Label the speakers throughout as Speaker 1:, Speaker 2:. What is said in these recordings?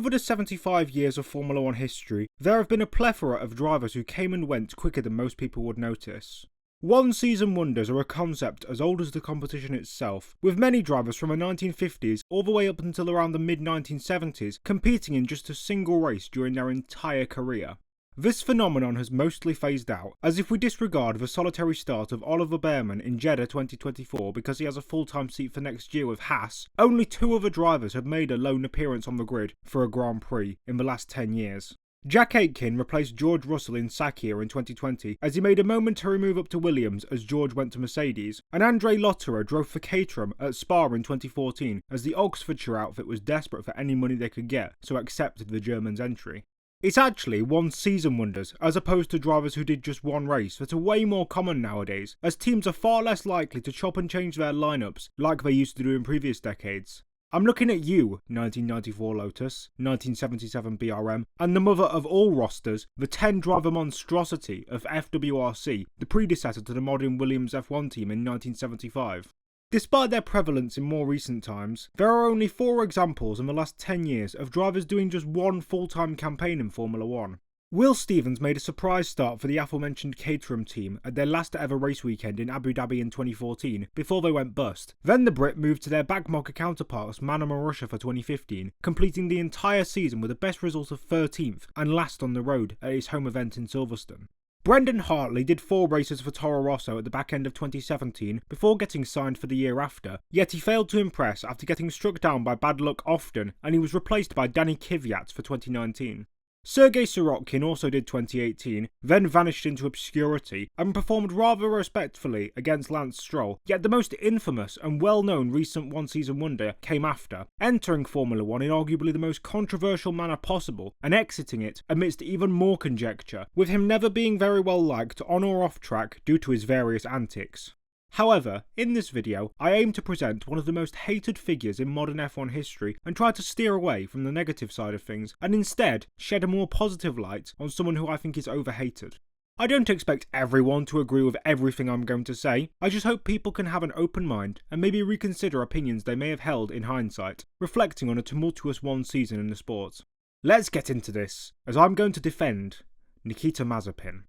Speaker 1: Over the 75 years of Formula 1 history, there have been a plethora of drivers who came and went quicker than most people would notice. One-season wonders are a concept as old as the competition itself, with many drivers from the 1950s all the way up until around the mid-1970s competing in just a single race during their entire career. This phenomenon has mostly phased out, as if we disregard the solitary start of Oliver Bearman in Jeddah 2024 because he has a full-time seat for next year with Haas, only 2 other drivers have made a lone appearance on the grid for a Grand Prix in the last 10 years. Jack Aitken replaced George Russell in Sakhir in 2020 as he made a momentary move up to Williams as George went to Mercedes, and Andre Lotterer drove for Caterham at Spa in 2014 as the Oxfordshire outfit was desperate for any money they could get, so accepted the German's entry. It's actually one-season wonders, as opposed to drivers who did just one race, that are way more common nowadays, as teams are far less likely to chop and change their lineups like they used to do in previous decades. I'm looking at you, 1994 Lotus, 1977 BRM, and the mother of all rosters, the 10-driver monstrosity of FWRC, the predecessor to the modern Williams F1 team in 1975. Despite their prevalence in more recent times, there are only 4 examples in the last 10 years of drivers doing just one full-time campaign in Formula 1. Will Stevens made a surprise start for the aforementioned Caterham team at their last ever race weekend in Abu Dhabi in 2014, before they went bust. Then the Brit moved to their backmarker counterparts Manama Russia for 2015, completing the entire season with a best result of 13th and last on the road at his home event in Silverstone. Brendan Hartley did 4 races for Toro Rosso at the back end of 2017 before getting signed for the year after, yet he failed to impress after getting struck down by bad luck often, and he was replaced by Danny Kvyat for 2019. Sergei Sorokin also did 2018, then vanished into obscurity and performed rather respectfully against Lance Stroll, yet the most infamous and well-known recent one-season wonder came after, entering Formula 1 in arguably the most controversial manner possible and exiting it amidst even more conjecture, with him never being very well liked on or off track due to his various antics. However, in this video, I aim to present one of the most hated figures in modern F1 history and try to steer away from the negative side of things and instead shed a more positive light on someone who I think is overhated. I don't expect everyone to agree with everything I'm going to say, I just hope people can have an open mind and maybe reconsider opinions they may have held in hindsight, reflecting on a tumultuous one season in the sport. Let's get into this, as I'm going to defend Nikita Mazepin.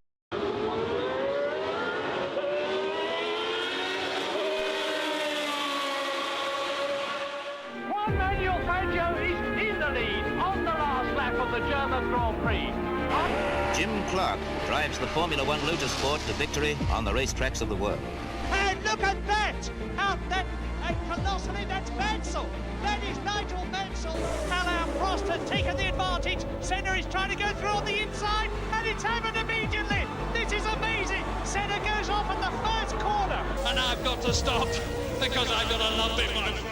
Speaker 2: Manuel Fangio is in the lead on the last lap of the German Grand Prix.
Speaker 3: Jim Clark drives the Formula 1 Motorsport to victory on the racetracks of the world.
Speaker 4: And look at that! Out that, colossally, that's Mansell! That is Nigel Mansell! Alain Prost has taken the advantage. Senna is trying to go through on the inside, and it's happened immediately! This is amazing! Senna goes off at the first corner.
Speaker 5: And I've got to stop, because I've got a lump in my throat.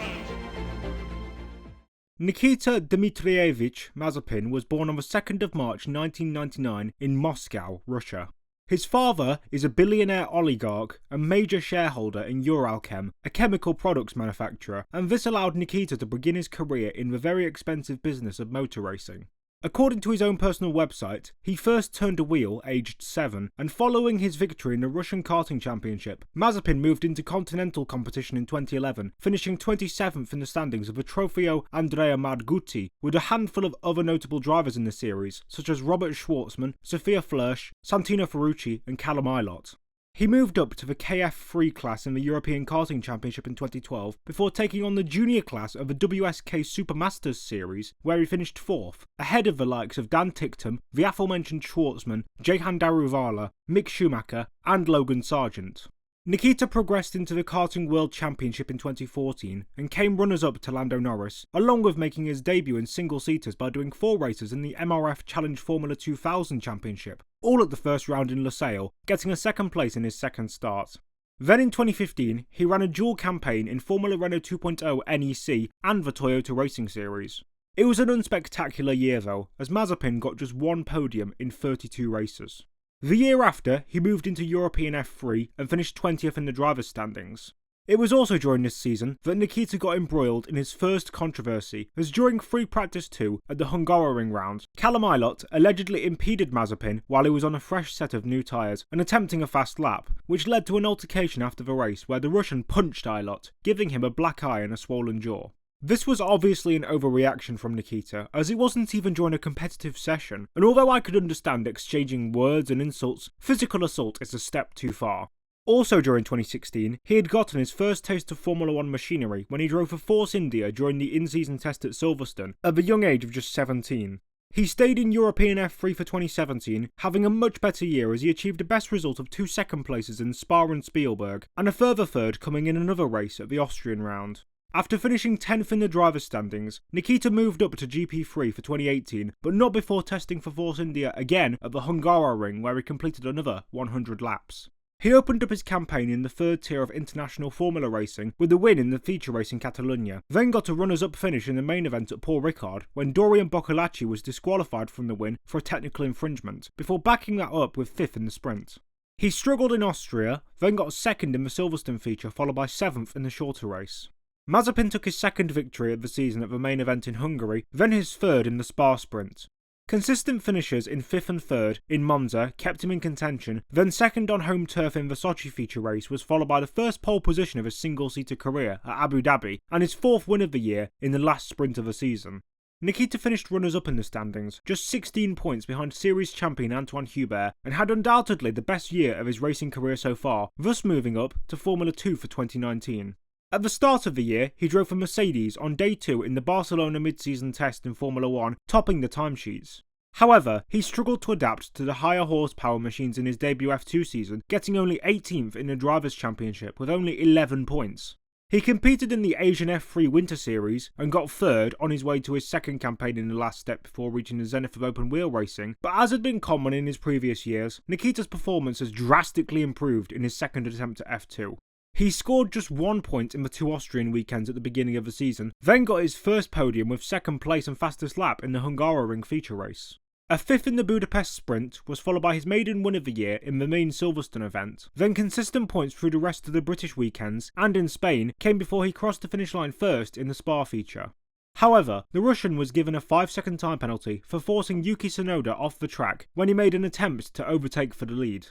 Speaker 1: Nikita Dmitrievich Mazepin was born on the 2nd of March 1999 in Moscow, Russia. His father is a billionaire oligarch and major shareholder in Uralchem, a chemical products manufacturer, and this allowed Nikita to begin his career in the very expensive business of motor racing. According to his own personal website, he first turned a wheel aged 7, and following his victory in the Russian karting championship, Mazepin moved into continental competition in 2011, finishing 27th in the standings of the Trofeo Andrea Margutti, with a handful of other notable drivers in the series, such as Robert Schwartzman, Sophia Flörsch, Santino Ferrucci and Callum Ilott. He moved up to the KF3 class in the European Karting Championship in 2012 before taking on the junior class of the WSK Supermasters series, where he finished 4th, ahead of the likes of Dan Ticktum, the aforementioned Schwartzman, Jehan Daruvala, Mick Schumacher and Logan Sargent. Nikita progressed into the Karting World Championship in 2014 and came runners-up to Lando Norris, along with making his debut in single-seaters by doing 4 races in the MRF Challenge Formula 2000 Championship, all at the first round in Losail, getting a 2nd place in his 2nd start. Then in 2015, he ran a dual campaign in Formula Renault 2.0 NEC and the Toyota Racing Series. It was an unspectacular year though, as Mazepin got just 1 podium in 32 races. The year after, he moved into European F3 and finished 20th in the drivers' standings. It was also during this season that Nikita got embroiled in his first controversy, as during free practice 2 at the Hungaroring round, Callum Ilott allegedly impeded Mazepin while he was on a fresh set of new tyres and attempting a fast lap, which led to an altercation after the race where the Russian punched Ilott, giving him a black eye and a swollen jaw. This was obviously an overreaction from Nikita, as it wasn't even during a competitive session, and although I could understand exchanging words and insults, physical assault is a step too far. Also during 2016, he had gotten his first taste of Formula 1 machinery when he drove for Force India during the in-season test at Silverstone, at the young age of just 17. He stayed in European F3 for 2017, having a much better year as he achieved a best result of 2 second places in Spa and Spielberg, and a further third coming in another race at the Austrian round. After finishing 10th in the driver's standings, Nikita moved up to GP3 for 2018, but not before testing for Force India again at the Hungaroring, where he completed another 100 laps. He opened up his campaign in the third tier of international Formula racing with a win in the feature race in Catalonia, then got a runners-up finish in the main event at Paul Ricard when Dorian Boccolacci was disqualified from the win for a technical infringement, before backing that up with 5th in the sprint. He struggled in Austria, then got 2nd in the Silverstone feature followed by 7th in the shorter race. Mazepin took his 2nd victory of the season at the main event in Hungary, then his 3rd in the Spa sprint. Consistent finishes in 5th and 3rd in Monza kept him in contention, then 2nd on home turf in the Sochi feature race was followed by the first pole position of his single-seater career at Abu Dhabi, and his 4th win of the year in the last sprint of the season. Nikita finished runners-up in the standings, just 16 points behind series champion Antoine Hubert, and had undoubtedly the best year of his racing career so far, thus moving up to Formula 2 for 2019. At the start of the year, he drove for Mercedes on day 2 in the Barcelona mid-season test in Formula 1, topping the timesheets. However, he struggled to adapt to the higher horsepower machines in his debut F2 season, getting only 18th in the Drivers' Championship with only 11 points. He competed in the Asian F3 Winter Series and got 3rd on his way to his 2nd campaign in the last step before reaching the zenith of open wheel racing, but as had been common in his previous years, Nikita's performance has drastically improved in his 2nd attempt at F2. He scored just 1 point in the 2 Austrian weekends at the beginning of the season, then got his first podium with 2nd place and fastest lap in the Hungaroring feature race. A 5th in the Budapest sprint was followed by his maiden win of the year in the main Silverstone event, then consistent points through the rest of the British weekends and in Spain came before he crossed the finish line first in the Spa feature. However, the Russian was given a 5-second time penalty for forcing Yuki Tsunoda off the track when he made an attempt to overtake for the lead.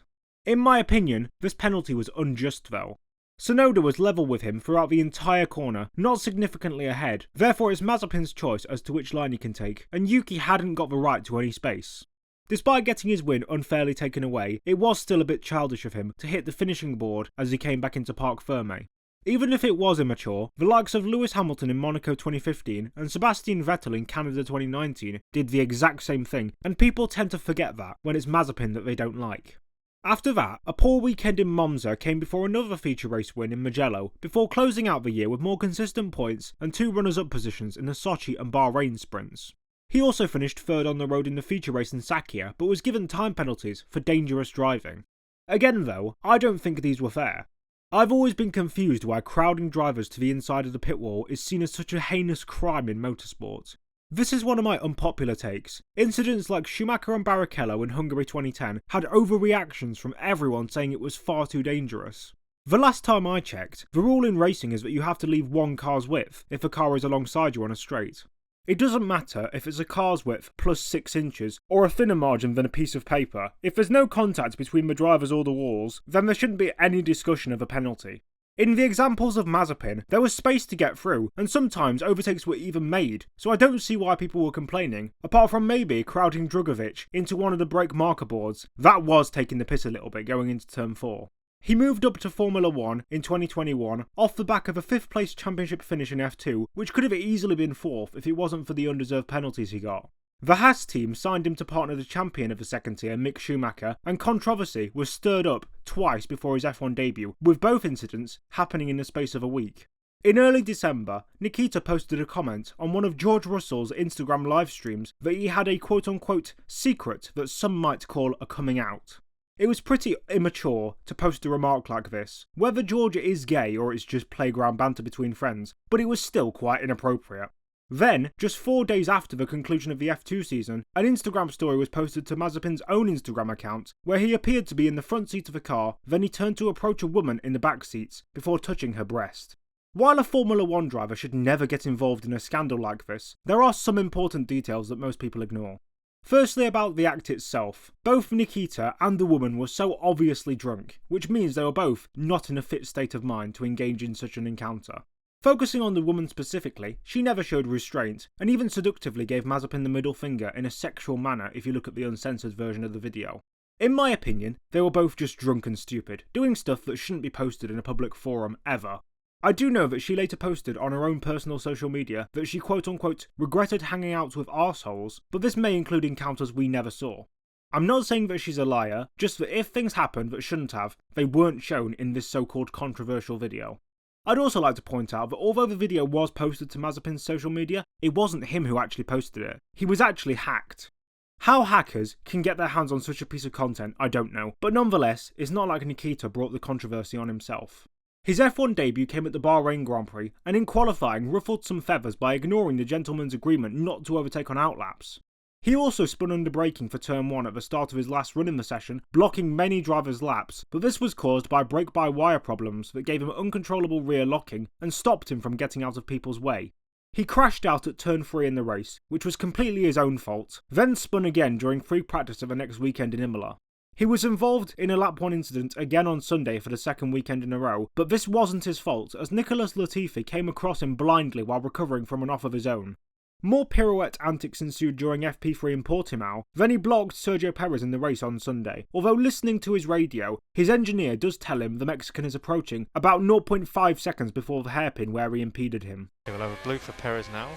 Speaker 1: In my opinion, this penalty was unjust though. Tsunoda was level with him throughout the entire corner, not significantly ahead, therefore it's Mazepin's choice as to which line he can take, and Yuki hadn't got the right to any space. Despite getting his win unfairly taken away, it was still a bit childish of him to hit the finishing board as he came back into Parc Fermé. Even if it was immature, the likes of Lewis Hamilton in Monaco 2015 and Sebastian Vettel in Canada 2019 did the exact same thing, and people tend to forget that when it's Mazepin that they don't like. After that, a poor weekend in Monza came before another feature race win in Mugello, before closing out the year with more consistent points and 2 runners-up positions in the Sochi and Bahrain sprints. He also finished 3rd on the road in the feature race in Sakhir, but was given time penalties for dangerous driving. Again though, I don't think these were fair. I've always been confused why crowding drivers to the inside of the pit wall is seen as such a heinous crime in motorsport. This is one of my unpopular takes. Incidents like Schumacher and Barrichello in Hungary 2010 had overreactions from everyone saying it was far too dangerous. The last time I checked, the rule in racing is that you have to leave 1 car's width if a car is alongside you on a straight. It doesn't matter if it's a car's width plus 6 inches or a thinner margin than a piece of paper. If there's no contact between the drivers or the walls, then there shouldn't be any discussion of a penalty. In the examples of Mazepin, there was space to get through, and sometimes overtakes were even made, so I don't see why people were complaining, apart from maybe crowding Drugovich into one of the brake marker boards. That was taking the piss a little bit going into turn 4. He moved up to Formula 1 in 2021 off the back of a 5th place championship finish in F2, which could have easily been 4th if it wasn't for the undeserved penalties he got. The Haas team signed him to partner the champion of the 2nd tier, Mick Schumacher, and controversy was stirred up twice before his F1 debut, with both incidents happening in the space of a week. In early December, Nikita posted a comment on one of George Russell's Instagram live streams that he had a quote-unquote secret that some might call a coming out. It was pretty immature to post a remark like this, whether George is gay or it's just playground banter between friends, but it was still quite inappropriate. Then, just 4 days after the conclusion of the F2 season, an Instagram story was posted to Mazepin's own Instagram account, where he appeared to be in the front seat of a car, then he turned to approach a woman in the back seats, before touching her breast. While a Formula 1 driver should never get involved in a scandal like this, there are some important details that most people ignore. Firstly, about the act itself. Both Nikita and the woman were so obviously drunk, which means they were both not in a fit state of mind to engage in such an encounter. Focusing on the woman specifically, she never showed restraint, and even seductively gave Mazepin the middle finger in a sexual manner if you look at the uncensored version of the video. In my opinion, they were both just drunk and stupid, doing stuff that shouldn't be posted in a public forum ever. I do know that she later posted on her own personal social media that she quote-unquote regretted hanging out with arseholes, but this may include encounters we never saw. I'm not saying that she's a liar, just that if things happened that shouldn't have, they weren't shown in this so-called controversial video. I'd also like to point out that although the video was posted to Mazepin's social media, it wasn't him who actually posted it. He was actually hacked. How hackers can get their hands on such a piece of content, I don't know, but nonetheless, it's not like Nikita brought the controversy on himself. His F1 debut came at the Bahrain Grand Prix, and in qualifying ruffled some feathers by ignoring the gentleman's agreement not to overtake on outlaps. He also spun under braking for turn 1 at the start of his last run in the session, blocking many drivers' laps, but this was caused by brake-by-wire problems that gave him uncontrollable rear locking and stopped him from getting out of people's way. He crashed out at turn 3 in the race, which was completely his own fault, then spun again during free practice of the next weekend in Imola. He was involved in a lap 1 incident again on Sunday for the second weekend in a row, but this wasn't his fault as Nicholas Latifi came across him blindly while recovering from an off of his own. More pirouette antics ensued during FP3 in Portimao, then he blocked Sergio Perez in the race on Sunday, although listening to his radio, his engineer does tell him the Mexican is approaching about 0.5 seconds before the hairpin where he impeded him.
Speaker 5: Okay, we'll have a blue for Perez now,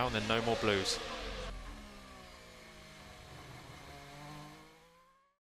Speaker 5: and then no more blues.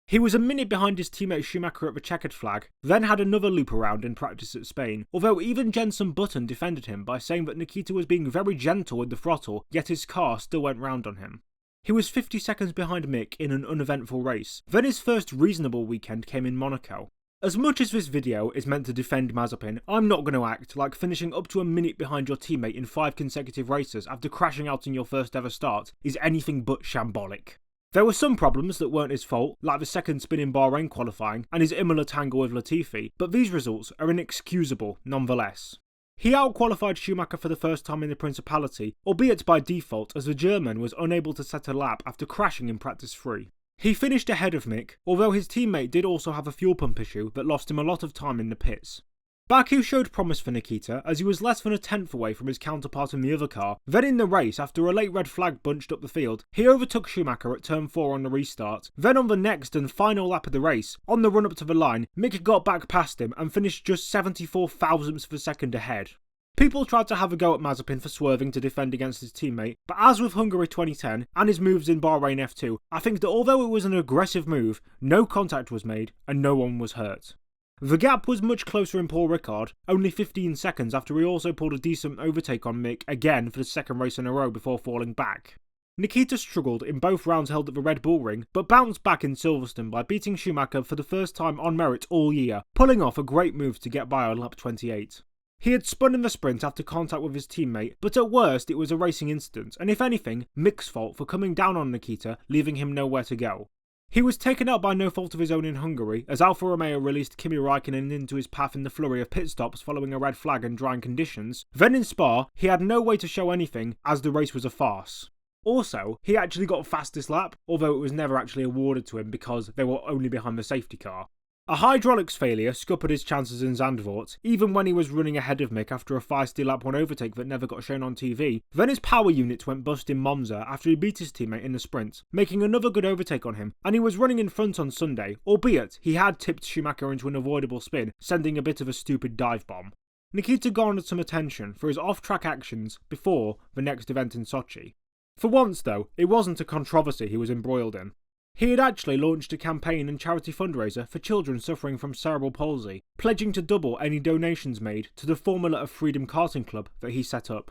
Speaker 1: He was a minute behind his teammate Schumacher at the checkered flag, then had another loop around in practice at Spain, although even Jenson Button defended him by saying that Nikita was being very gentle with the throttle, yet his car still went round on him. He was 50 seconds behind Mick in an uneventful race, then his first reasonable weekend came in Monaco. As much as this video is meant to defend Mazepin, I'm not going to act like finishing up to a minute behind your teammate in 5 consecutive races after crashing out in your first ever start is anything but shambolic. There were some problems that weren't his fault, like the second spin in Bahrain qualifying and his Imola tangle with Latifi, but these results are inexcusable nonetheless. He outqualified Schumacher for the first time in the Principality, albeit by default as the German was unable to set a lap after crashing in practice 3. He finished ahead of Mick, although his teammate did also have a fuel pump issue that lost him a lot of time in the pits. Baku showed promise for Nikita as he was less than a tenth away from his counterpart in the other car. Then in the race, after a late red flag bunched up the field, he overtook Schumacher at turn 4 on the restart. Then on the next and final lap of the race, on the run up to the line, Mick got back past him and finished just 74 thousandths of a second ahead. People tried to have a go at Mazepin for swerving to defend against his teammate, but as with Hungary 2010 and his moves in Bahrain F2, I think that although it was an aggressive move, no contact was made and no one was hurt. The gap was much closer in Paul Ricard, only 15 seconds after he also pulled a decent overtake on Mick again for the second race in a row before falling back. Nikita struggled in both rounds held at the Red Bull Ring, but bounced back in Silverstone by beating Schumacher for the first time on merit all year, pulling off a great move to get by on lap 28. He had spun in the sprint after contact with his teammate, but at worst it was a racing incident, and if anything, Mick's fault for coming down on Nikita, leaving him nowhere to go. He was taken out by no fault of his own in Hungary, as Alfa Romeo released Kimi Raikkonen into his path in the flurry of pit stops following a red flag and drying conditions. Then in Spa, he had no way to show anything, as the race was a farce. Also, he actually got fastest lap, although it was never actually awarded to him because they were only behind the safety car. A hydraulics failure scuppered his chances in Zandvoort, even when he was running ahead of Mick after a feisty lap 1 overtake that never got shown on TV. Then his power unit went bust in Monza after he beat his teammate in the sprint, making another good overtake on him, and he was running in front on Sunday, albeit he had tipped Schumacher into an avoidable spin, sending a bit of a stupid dive bomb. Nikita garnered some attention for his off-track actions before the next event in Sochi. For once though, it wasn't a controversy he was embroiled in. He had actually launched a campaign and charity fundraiser for children suffering from cerebral palsy, pledging to double any donations made to the Formula of Freedom karting club that he set up.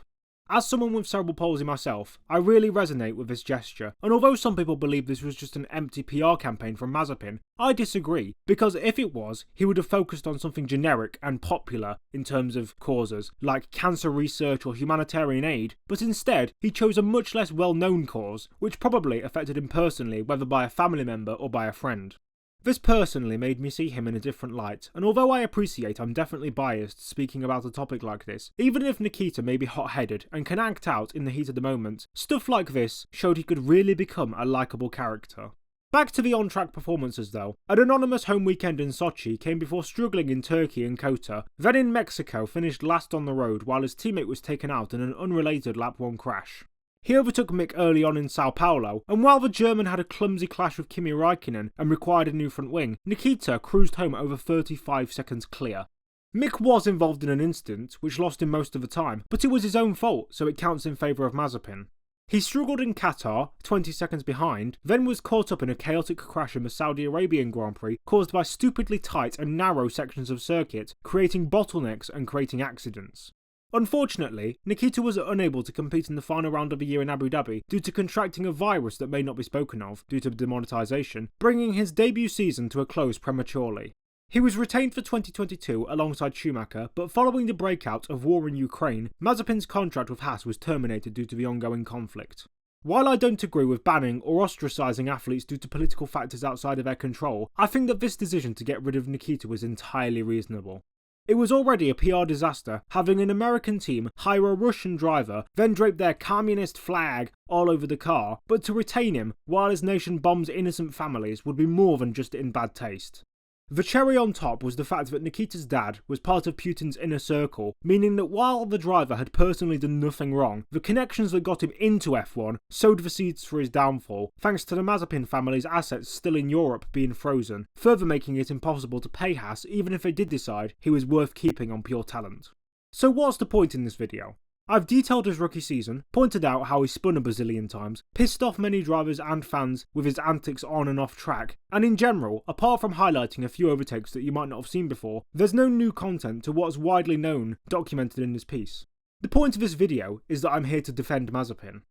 Speaker 1: As someone with cerebral palsy myself, I really resonate with this gesture, and although some people believe this was just an empty PR campaign from Mazepin, I disagree, because if it was, he would have focused on something generic and popular in terms of causes, like cancer research or humanitarian aid, but instead he chose a much less well-known cause, which probably affected him personally, whether by a family member or by a friend. This personally made me see him in a different light, and although I appreciate I'm definitely biased speaking about a topic like this, even if Nikita may be hot-headed and can act out in the heat of the moment, stuff like this showed he could really become a likeable character. Back to the on-track performances though. An anonymous home weekend in Sochi came before struggling in Turkey and Kota, then in Mexico finished last on the road while his teammate was taken out in an unrelated lap 1 crash. He overtook Mick early on in Sao Paulo, and while the German had a clumsy clash with Kimi Räikkönen and required a new front wing, Nikita cruised home over 35 seconds clear. Mick was involved in an incident, which lost him most of the time, but it was his own fault, so it counts in favour of Mazepin. He struggled in Qatar, 20 seconds behind, then was caught up in a chaotic crash in the Saudi Arabian Grand Prix caused by stupidly tight and narrow sections of circuit, creating bottlenecks and creating accidents. Unfortunately, Nikita was unable to compete in the final round of the year in Abu Dhabi due to contracting a virus that may not be spoken of due to demonetisation, bringing his debut season to a close prematurely. He was retained for 2022 alongside Schumacher, but following the breakout of war in Ukraine, Mazepin's contract with Haas was terminated due to the ongoing conflict. While I don't agree with banning or ostracising athletes due to political factors outside of their control, I think that this decision to get rid of Nikita was entirely reasonable. It was already a PR disaster having an American team hire a Russian driver, then drape their communist flag all over the car, but to retain him while his nation bombs innocent families would be more than just in bad taste. The cherry on top was the fact that Nikita's dad was part of Putin's inner circle, meaning that while the driver had personally done nothing wrong, the connections that got him into F1 sowed the seeds for his downfall, thanks to the Mazepin family's assets still in Europe being frozen, further making it impossible to pay Haas even if they did decide he was worth keeping on pure talent. So what's the point in this video? I've detailed his rookie season, pointed out how he spun a bazillion times, pissed off many drivers and fans with his antics on and off track, and in general, apart from highlighting a few overtakes that you might not have seen before, there's no new content to what's widely known documented in this piece. The point of this video is that I'm here to defend Mazepin.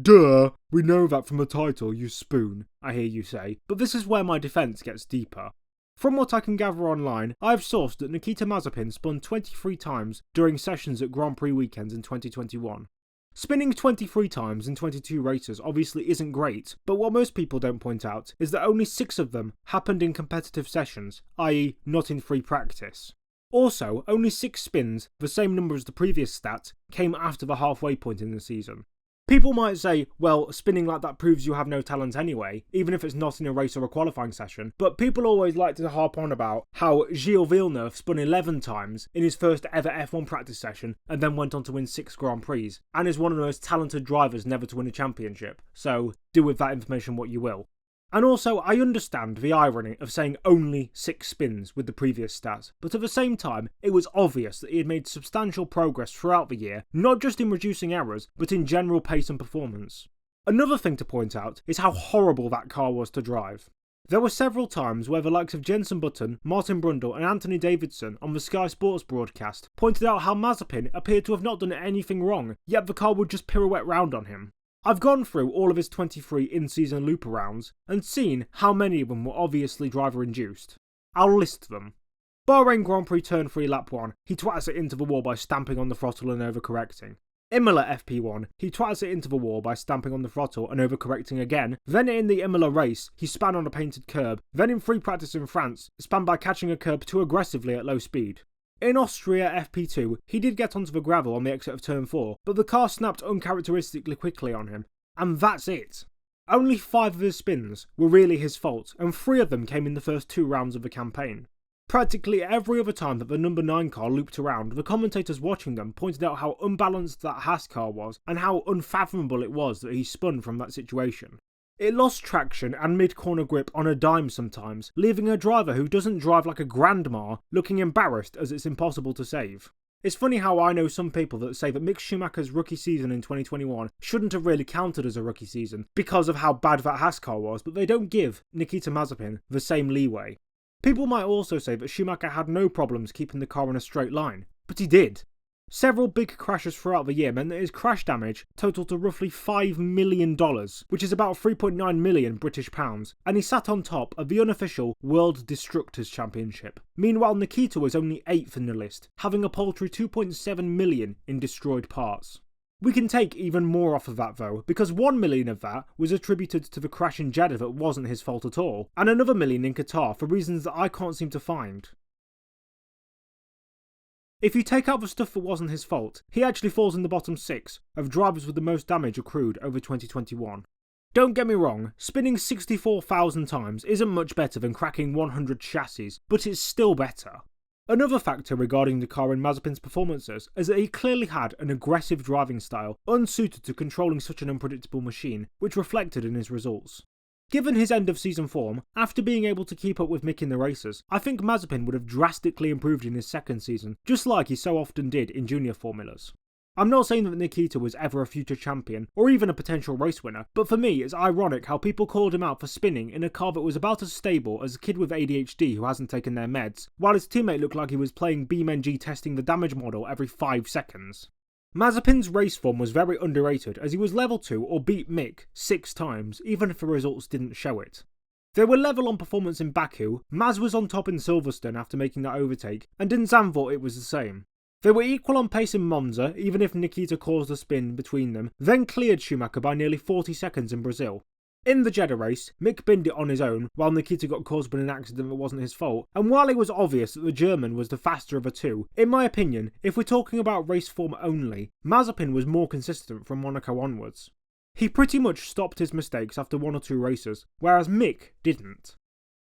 Speaker 1: Duh, we know that from the title, you spoon, I hear you say, but this is where my defence gets deeper. From what I can gather online, I have sourced that Nikita Mazepin spun 23 times during sessions at Grand Prix weekends in 2021. Spinning 23 times in 22 races obviously isn't great, but what most people don't point out is that only 6 of them happened in competitive sessions, i.e. not in free practice. Also, only 6 spins, the same number as the previous stat, came after the halfway point in the season. People might say, well, spinning like that proves you have no talent anyway, even if it's not in a race or a qualifying session, but people always like to harp on about how Gilles Villeneuve spun 11 times in his first ever F1 practice session and then went on to win 6 Grand Prix, and is one of the most talented drivers never to win a championship, so do with that information what you will. And also, I understand the irony of saying only 6 spins with the previous stats, but at the same time, it was obvious that he had made substantial progress throughout the year, not just in reducing errors, but in general pace and performance. Another thing to point out is how horrible that car was to drive. There were several times where the likes of Jenson Button, Martin Brundle and Anthony Davidson on the Sky Sports broadcast pointed out how Mazepin appeared to have not done anything wrong, yet the car would just pirouette round on him. I've gone through all of his 23 in-season loop-arounds and seen how many of them were obviously driver-induced. I'll list them. Bahrain Grand Prix Turn 3 Lap 1, he twats it into the wall by stamping on the throttle and overcorrecting. Imola FP1, he twats it into the wall by stamping on the throttle and overcorrecting again. Then in the Imola race, he span on a painted curb. Then in free practice in France, span by catching a curb too aggressively at low speed. In Austria FP2, he did get onto the gravel on the exit of turn 4, but the car snapped uncharacteristically quickly on him. And that's it. Only 5 of his spins were really his fault, and 3 of them came in the first 2 rounds of the campaign. Practically every other time that the number 9 car looped around, the commentators watching them pointed out how unbalanced that Haas car was, and how unfathomable it was that he spun from that situation. It lost traction and mid-corner grip on a dime sometimes, leaving a driver who doesn't drive like a grandma looking embarrassed as it's impossible to save. It's funny how I know some people that say that Mick Schumacher's rookie season in 2021 shouldn't have really counted as a rookie season because of how bad that Haas car was, but they don't give Nikita Mazepin the same leeway. People might also say that Schumacher had no problems keeping the car in a straight line, but he did. Several big crashes throughout the year meant that his crash damage totaled to roughly $5 million, which is about 3.9 million British pounds, and he sat on top of the unofficial World Destructors Championship. Meanwhile, Nikita was only 8th in the list, having a paltry 2.7 million in destroyed parts. We can take even more off of that though, because 1 million of that was attributed to the crash in Jeddah that wasn't his fault at all, and another million in Qatar for reasons that I can't seem to find. If you take out the stuff that wasn't his fault, he actually falls in the bottom 6 of drivers with the most damage accrued over 2021. Don't get me wrong, spinning 64,000 times isn't much better than cracking 100 chassis, but it's still better. Another factor regarding the car in Mazepin's performances is that he clearly had an aggressive driving style unsuited to controlling such an unpredictable machine, which reflected in his results. Given his end of season form, after being able to keep up with Mick in the races, I think Mazepin would have drastically improved in his second season, just like he so often did in junior formulas. I'm not saying that Nikita was ever a future champion, or even a potential race winner, but for me it's ironic how people called him out for spinning in a car that was about as stable as a kid with ADHD who hasn't taken their meds, while his teammate looked like he was playing BeamNG testing the damage model every 5 seconds. Mazepin's race form was very underrated as he was level 2 or beat Mick 6 times, even if the results didn't show it. They were level on performance in Baku, Maz was on top in Silverstone after making that overtake, and in Zandvoort it was the same. They were equal on pace in Monza, even if Nikita caused a spin between them, then cleared Schumacher by nearly 40 seconds in Brazil. In the Jeddah race, Mick binned it on his own, while Nikita got caused by an accident that wasn't his fault, and while it was obvious that the German was the faster of the two, in my opinion, if we're talking about race form only, Mazepin was more consistent from Monaco onwards. He pretty much stopped his mistakes after 1 or 2 races, whereas Mick didn't.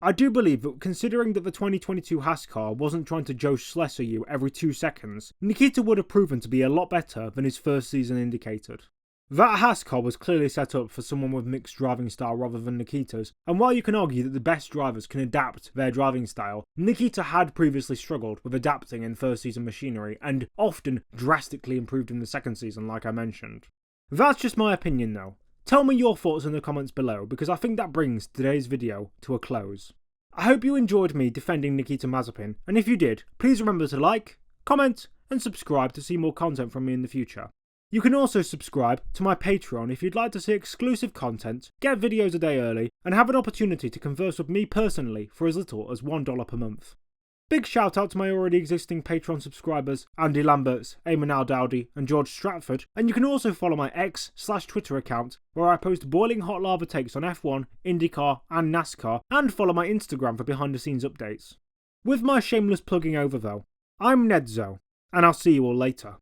Speaker 1: I do believe that considering that the 2022 Haas car wasn't trying to Joe Schlesser you every 2 seconds, Nikita would have proven to be a lot better than his first season indicated. That Haas car was clearly set up for someone with Mick's driving style rather than Nikita's, and while you can argue that the best drivers can adapt their driving style, Nikita had previously struggled with adapting in first season machinery and often drastically improved in the second season like I mentioned. That's just my opinion though. Tell me your thoughts in the comments below because I think that brings today's video to a close. I hope you enjoyed me defending Nikita Mazepin, and if you did, please remember to like, comment and subscribe to see more content from me in the future. You can also subscribe to my Patreon if you'd like to see exclusive content, get videos a day early, and have an opportunity to converse with me personally for as little as $1 per month. Big shout out to my already existing Patreon subscribers, Andy Lamberts, Eamon Al Dowdy and George Stratford, and you can also follow my X/Twitter account where I post boiling hot lava takes on F1, IndyCar and NASCAR, and follow my Instagram for behind the scenes updates. With my shameless plugging over though, I'm Nedzo, and I'll see you all later.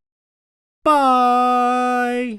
Speaker 1: Bye!